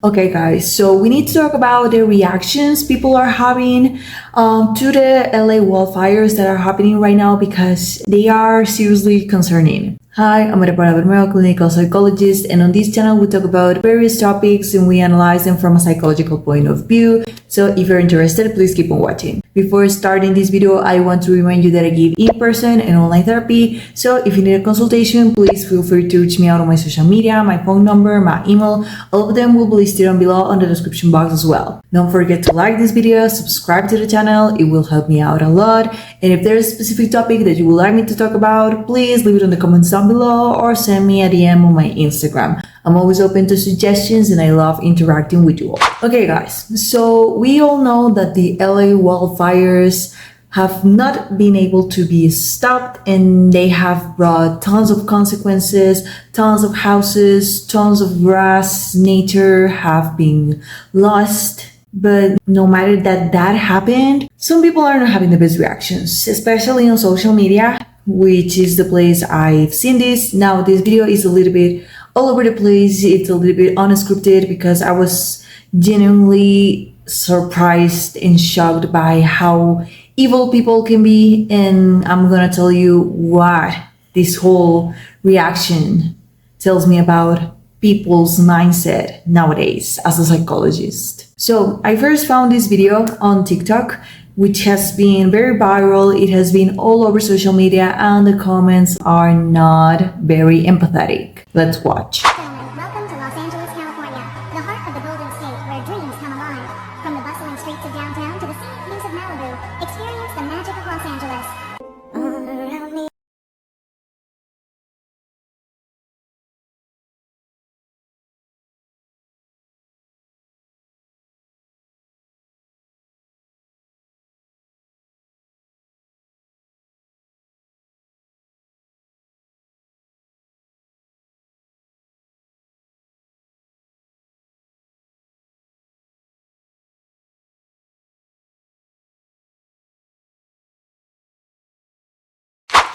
Okay, guys, so we need to talk about the reactions people are having to the LA wildfires that are happening right now because they are seriously concerning. Hi, I'm Maria Bermeo, clinical psychologist, and on this channel we talk about various topics and we analyze them from a psychological point of view. So if you're interested, please keep on watching. Before starting this video, I want to remind you that I give in-person and online therapy. So if you need a consultation, please feel free to reach me out on my social media, my phone number, my email. All of them will be listed down below on the description box as well. Don't forget to like this video, subscribe to the channel, it will help me out a lot. And if there's a specific topic that you would like me to talk about, please leave it in the comments down below or send me a DM on my Instagram. I'm always open to suggestions and I love interacting with you all. Okay guys, so we all know that the LA wildfires have not been able to be stopped and they have brought tons of consequences, tons of houses, tons of grass, nature have been lost. But no matter that happened, some people are not having the best reactions, especially on social media, which is the place I've seen this. Now this video is a little bit all over the place, it's a little bit unscripted because I was genuinely surprised and shocked by how evil people can be, and I'm gonna tell you what this whole reaction tells me about people's mindset nowadays as a psychologist. So I first found this video on TikTok, which has been very viral. It has been all over social media and the comments are not very empathetic. Let's watch. Welcome to Los Angeles, California, the heart of the Golden State where dreams come alive. From the bustling streets of downtown to the scenic views of Malibu, experience the magic of Los Angeles. All around me.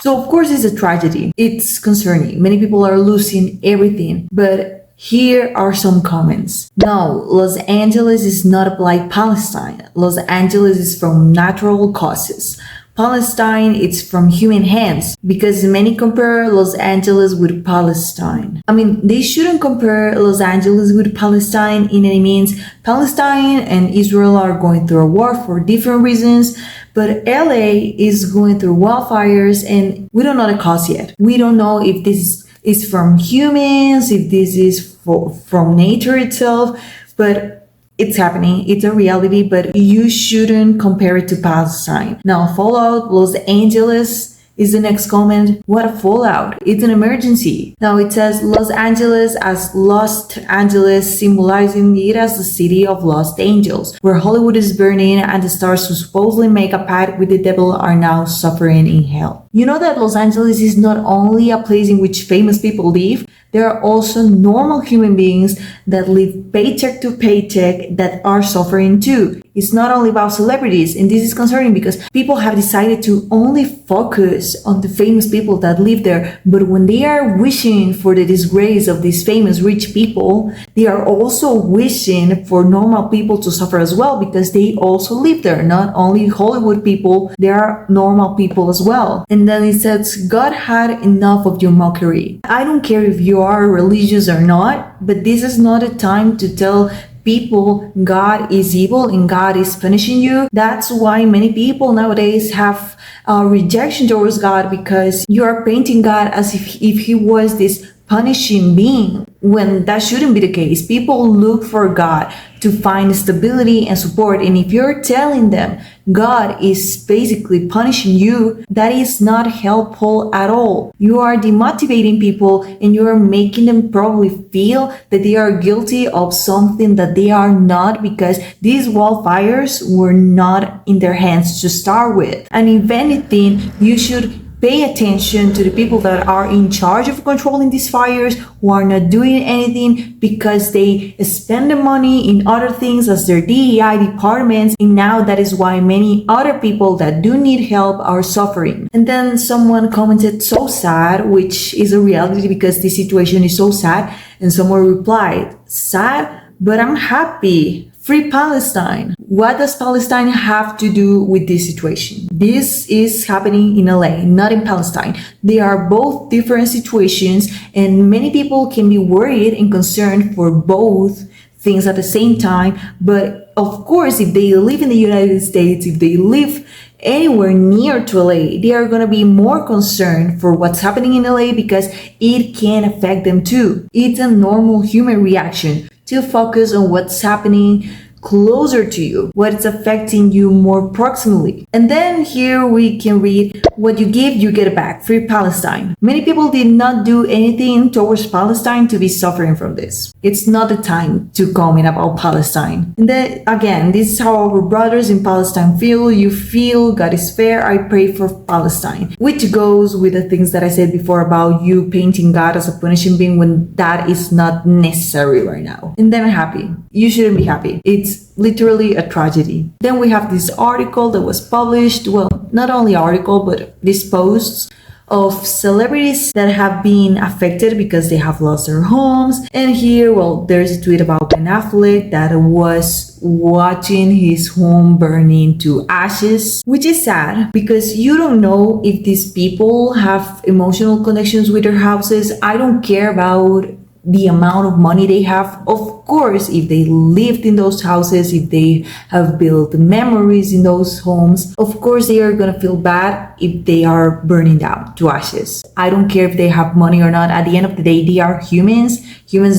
So of course it's a tragedy. It's concerning. Many people are losing everything, but here are some comments. No, Los Angeles is not like Palestine. Los Angeles is from natural causes. Palestine, it's from human hands because many compare Los Angeles with Palestine. I mean, they shouldn't compare Los Angeles with Palestine in any means. Palestine and Israel are going through a war for different reasons, but LA is going through wildfires and we don't know the cause yet. We don't know if this is from humans, if this is from nature itself, but it's happening, it's a reality, but you shouldn't compare it to Palestine. Now, fallout, Los Angeles is the next comment. What a fallout. It's an emergency. Now it says Los Angeles as Lost Angeles, symbolizing it as the city of lost angels, where Hollywood is burning and the stars who supposedly make a pact with the devil are now suffering in hell. You know that Los Angeles is not only a place in which famous people live, there are also normal human beings that live paycheck to paycheck that are suffering too. It's not only about celebrities, and this is concerning because people have decided to only focus on the famous people that live there. But when they are wishing for the disgrace of these famous rich people, they are also wishing for normal people to suffer as well because they also live there. Not only Hollywood people, there are normal people as well. And then it says, God had enough of your mockery. I don't care if you are religious or not, but this is not a time to tell people God is evil and God is punishing you. That's why many people nowadays have rejection towards God because you are painting God as if he was this punishing being, when that shouldn't be the case. People look for God to find stability and support, and if you're telling them God is basically punishing you, that is not helpful at all. You are demotivating people and you are making them probably feel that they are guilty of something that they are not, because these wildfires were not in their hands to start with. And if anything, you should pay attention to the people that are in charge of controlling these fires, who are not doing anything because they spend the money in other things as their DEI departments, and now that is why many other people that do need help are suffering. And then someone commented, so sad, which is a reality because this situation is so sad, and someone replied, sad but I'm happy. Free Palestine. What does Palestine have to do with this situation? This is happening in LA, not in Palestine. They are both different situations, and many people can be worried and concerned for both things at the same time. But of course, if they live in the United States, if they live anywhere near to LA, they are going to be more concerned for what's happening in LA because it can affect them too. It's a normal human reaction to focus on what's happening closer to you, what's affecting you more proximally. And then here we can read, what you give, you get back. Free Palestine. Many people did not do anything towards Palestine to be suffering from this. It's not the time to comment about Palestine. And then again, this is how our brothers in Palestine feel. You feel God is fair. I pray for Palestine, which goes with the things that I said before about you painting God as a punishing being when that is not necessary right now. And then I'm happy. You shouldn't be happy. It's literally a tragedy. Then we have this article that was published, well, not only article, but these posts of celebrities that have been affected because they have lost their homes. And here, well, there's a tweet about Ben Affleck that was watching his home burning to ashes, which is sad because you don't know if these people have emotional connections with their houses. I don't care about the amount of money they have. Of course, if they lived in those houses, if they have built memories in those homes, of course they are gonna feel bad if they are burning down to ashes. I don't care if they have money or not. At the end of the day, they are humans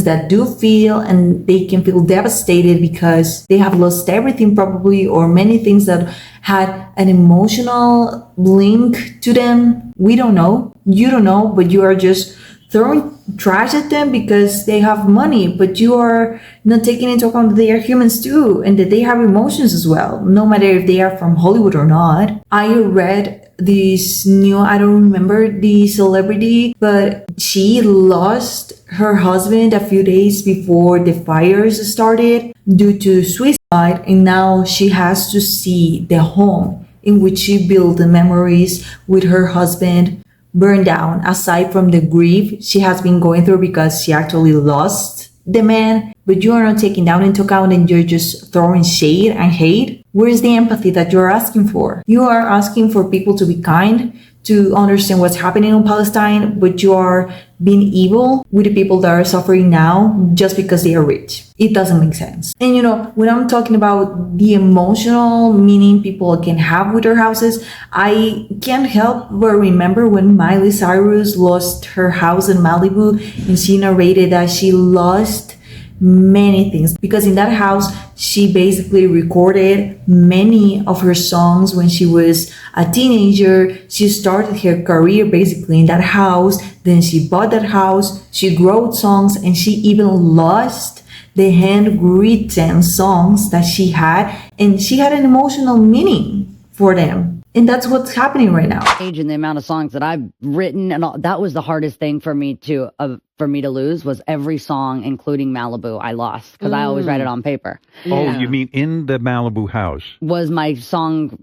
that do feel, and they can feel devastated because they have lost everything probably, or many things that had an emotional link to them. We don't know. You don't know, but you are just throwing trash at them because they have money, but you are not taking into account that they are humans too and that they have emotions as well, no matter if they are from Hollywood or not. I read this new, I don't remember the celebrity, but she lost her husband a few days before the fires started due to suicide, and now she has to see the home in which she built the memories with her husband burned down. Aside from the grief she has been going through because she actually lost the man, but you are not taking that into account and you're just throwing shade and hate. Where is the empathy that you're asking for? You are asking for people to be kind, to understand what's happening in Palestine, but you are being evil with the people that are suffering now just because they are rich. It doesn't make sense. And you know, when I'm talking about the emotional meaning people can have with their houses, I can't help but remember when Miley Cyrus lost her house in Malibu, and she narrated that she lost many things because in that house she basically recorded many of her songs when she was a teenager. She started her career basically in that house, then she bought that house, she wrote songs, and she even lost the handwritten songs that she had, and she had an emotional meaning for them. And that's what's happening right now. Age and the amount of songs that I've written, and all, that was the hardest thing for me to lose, was every song, including Malibu, I lost because I always write it on paper. Oh, you mean in the Malibu house? Was my song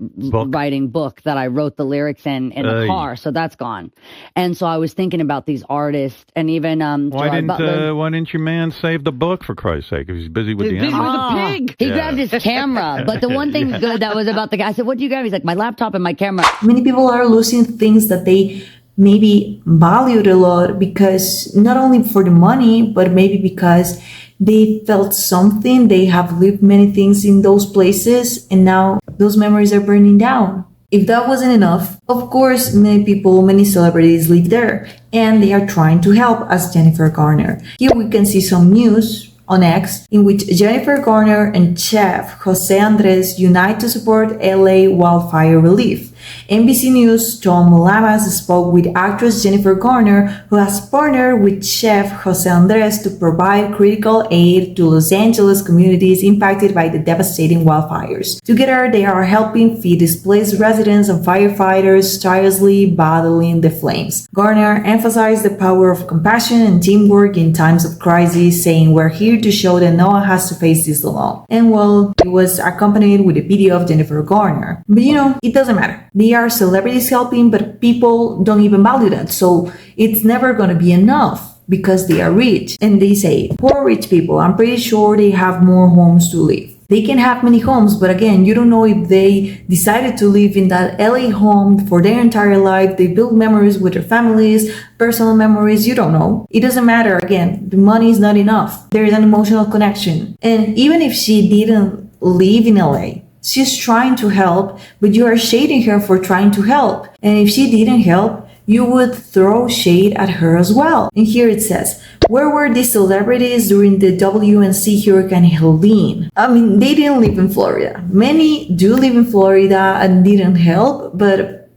writing book that I wrote the lyrics in the car, so that's gone. And so I was thinking about these artists, and even why didn't your man save the book, for Christ's sake? If he's busy with the animals. Pig. He grabbed his camera. But the one thing good that was about the guy, I said, "What do you grab?" He's like, "My laptop and my camera." Many people are losing things that they maybe valued a lot because not only for the money, but maybe because they felt something. They have lived many things in those places, and now those memories are burning down. If that wasn't enough, of course, many people, many celebrities live there, and they are trying to help, as Jennifer Garner. Here we can see some news on X in which Jennifer Garner and chef Jose Andres unite to support LA wildfire relief. NBC News' Tom Lamas spoke with actress Jennifer Garner, who has partnered with chef Jose Andres to provide critical aid to Los Angeles communities impacted by the devastating wildfires. Together, they are helping feed displaced residents and firefighters tirelessly battling the flames. Garner emphasized the power of compassion and teamwork in times of crisis, saying, "We're here to show that no one has to face this alone." And well, it was accompanied with a video of Jennifer Garner. But you know, it doesn't matter. They are celebrities helping, but people don't even value that. So it's never going to be enough. because they are rich. And they say, poor rich people, I'm pretty sure they have more homes to live. They can have many homes, but again, you don't know if they decided to live in that LA home for their entire life. They build memories with their families, personal memories. You don't know. It doesn't matter. Again, the money is not enough. There is an emotional connection. And even if she didn't live in LA, she's trying to help, but you are shading her for trying to help. And if she didn't help, you would throw shade at her as well. And here it says, where were these celebrities during the WNC Hurricane Helene? I mean, they didn't live in Florida. Many do live in Florida and didn't help, but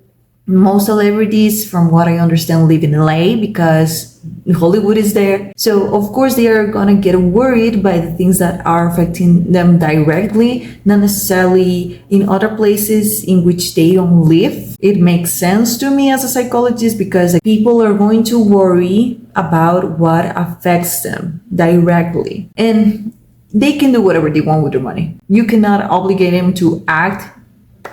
most celebrities, from what I understand, live in LA because Hollywood is there. So of course they are gonna get worried by the things that are affecting them directly, not necessarily in other places in which they don't live. It makes sense to me as a psychologist because people are going to worry about what affects them directly. And they can do whatever they want with their money. You cannot obligate them to act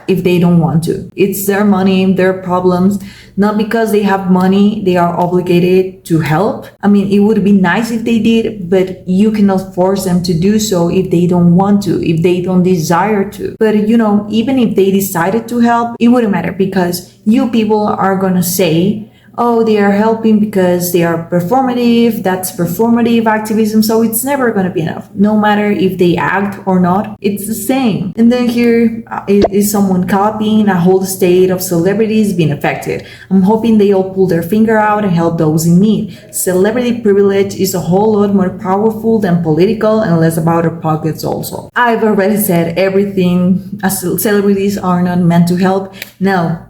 if they don't want to. It's their money, their problems. Not because they have money, they are obligated to help. I mean, it would be nice if they did, but you cannot force them to do so if they don't want to, if they don't desire to. But you know, even if they decided to help, it wouldn't matter because you people are gonna say, oh, they are helping because they are performative, that's performative activism, so it's never going to be enough. No matter if they act or not, it's the same. And then here is someone copying a whole state of celebrities being affected. I'm hoping they all pull their finger out and help those in need. Celebrity privilege is a whole lot more powerful than political and less about our pockets also. I've already said everything. Celebrities are not meant to help. No.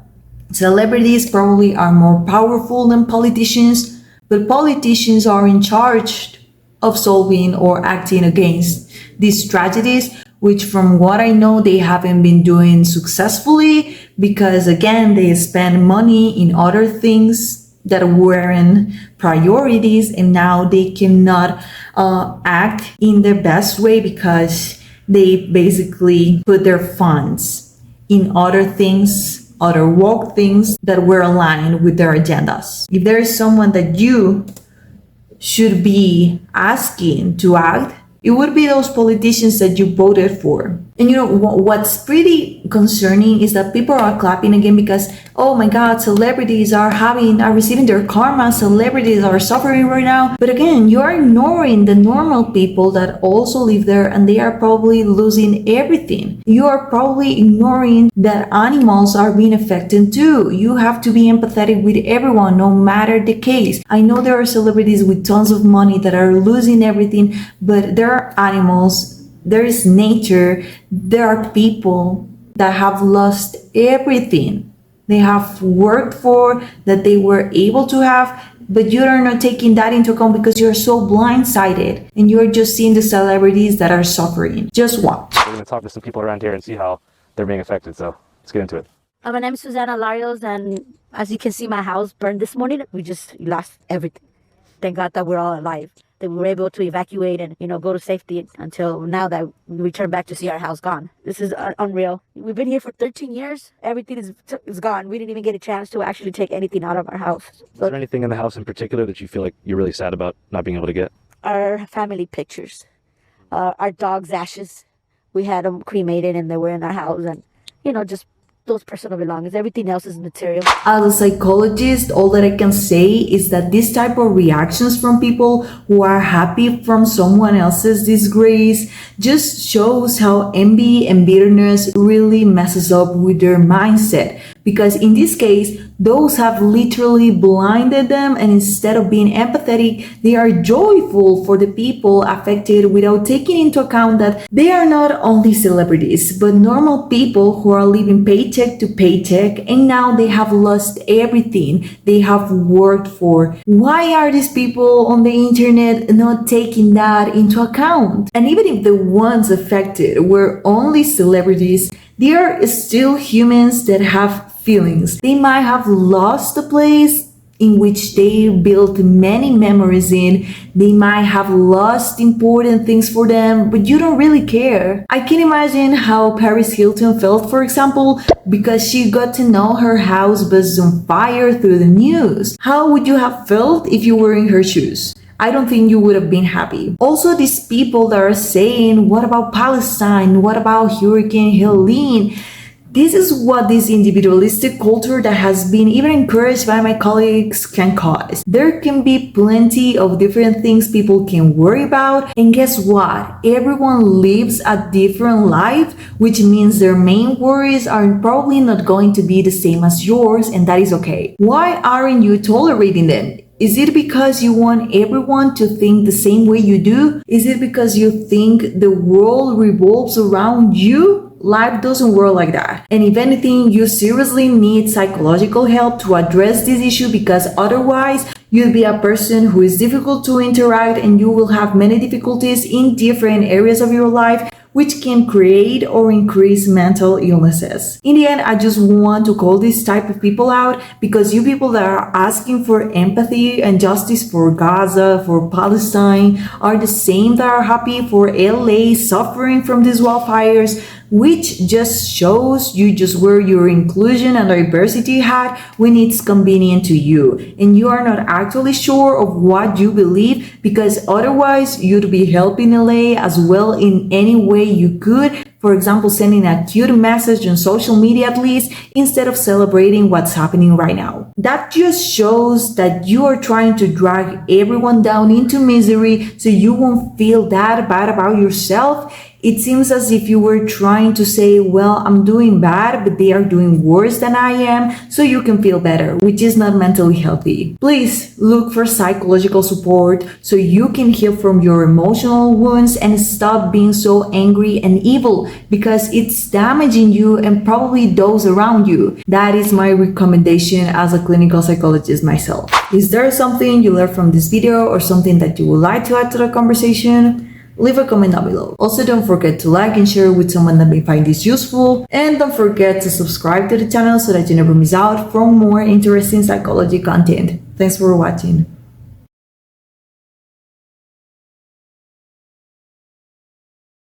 Celebrities probably are more powerful than politicians, but politicians are in charge of solving or acting against these tragedies, which from what I know, they haven't been doing successfully because again, they spend money in other things that weren't priorities and now they cannot act in their best way because they basically put their funds in other things, other woke things that were aligned with their agendas. If there is someone that you should be asking to act, it would be those politicians that you voted for. And you know, what's pretty concerning is that people are clapping again because, oh my God, celebrities are receiving their karma. Celebrities are suffering right now. But again, you are ignoring the normal people that also live there and they are probably losing everything. You are probably ignoring that animals are being affected too. You have to be empathetic with everyone, no matter the case. I know there are celebrities with tons of money that are losing everything, but there are animals. There is nature. There are people that have lost everything they have worked for, that they were able to have, but you are not taking that into account because you're so blindsided and you're just seeing the celebrities that are suffering. Just watch. We're going to talk to some people around here and see how they're being affected. So let's get into it. My name is Susana Larios, and as you can see, my house burned this morning. We just lost everything. Thank God that we're all alive, that we were able to evacuate and, go to safety until now that we return back to see our house gone. This is unreal. We've been here for 13 years. Everything is gone. We didn't even get a chance to actually take anything out of our house. Is there anything in the house in particular that you feel like you're really sad about not being able to get? Our family pictures, our dog's ashes. We had them cremated and they were in our house, and, just those personal belongings. Everything else is material. As a psychologist, all that I can say is that this type of reactions from people who are happy from someone else's disgrace just shows how envy and bitterness really messes up with their mindset. Because in this case, those have literally blinded them, and instead of being empathetic, they are joyful for the people affected without taking into account that they are not only celebrities, but normal people who are living paycheck to paycheck, and now they have lost everything they have worked for. Why are these people on the internet not taking that into account? And even if the ones affected were only celebrities, they are still humans that have feelings. They might have lost the place in which they built many memories in. They might have lost important things for them, but you don't really care. I can imagine how Paris Hilton felt, for example, because she got to know her house was on fire through the news. How would you have felt if you were in her shoes? I don't think you would have been happy. Also, these people that are saying, what about Palestine? What about Hurricane Helene? This is what this individualistic culture that has been even encouraged by my colleagues can cause. There can be plenty of different things people can worry about, and guess what? Everyone lives a different life, which means their main worries are probably not going to be the same as yours, and that is okay. Why aren't you tolerating them? Is it because you want everyone to think the same way you do? Is it because you think the world revolves around you? Life doesn't work like that. And if anything, you seriously need psychological help to address this issue, because otherwise you'll be a person who is difficult to interact and you will have many difficulties in different areas of your life, which can create or increase mental illnesses. In the end, I just want to call this type of people out, because you people that are asking for empathy and justice for Gaza, for Palestine, are the same that are happy for LA suffering from these wildfires, which just shows you just wear your inclusion and diversity hat when it's convenient to you, and you are not actually sure of what you believe, because otherwise you'd be helping LA as well in any way you could. For example, sending a cute message on social media at least, instead of celebrating what's happening right now. That just shows that you are trying to drag everyone down into misery so you won't feel that bad about yourself. It seems as if you were trying to say, well, I'm doing bad, but they are doing worse than I am, so you can feel better, which is not mentally healthy. Please look for psychological support so you can heal from your emotional wounds and stop being so angry and evil, because it's damaging you and probably those around you. That is my recommendation as a clinical psychologist myself. Is there something you learned from this video or something that you would like to add to the conversation? Leave a comment down below. Also, don't forget to like and share with someone that may find this useful. And don't forget to subscribe to the channel so that you never miss out from more interesting psychology content. Thanks for watching.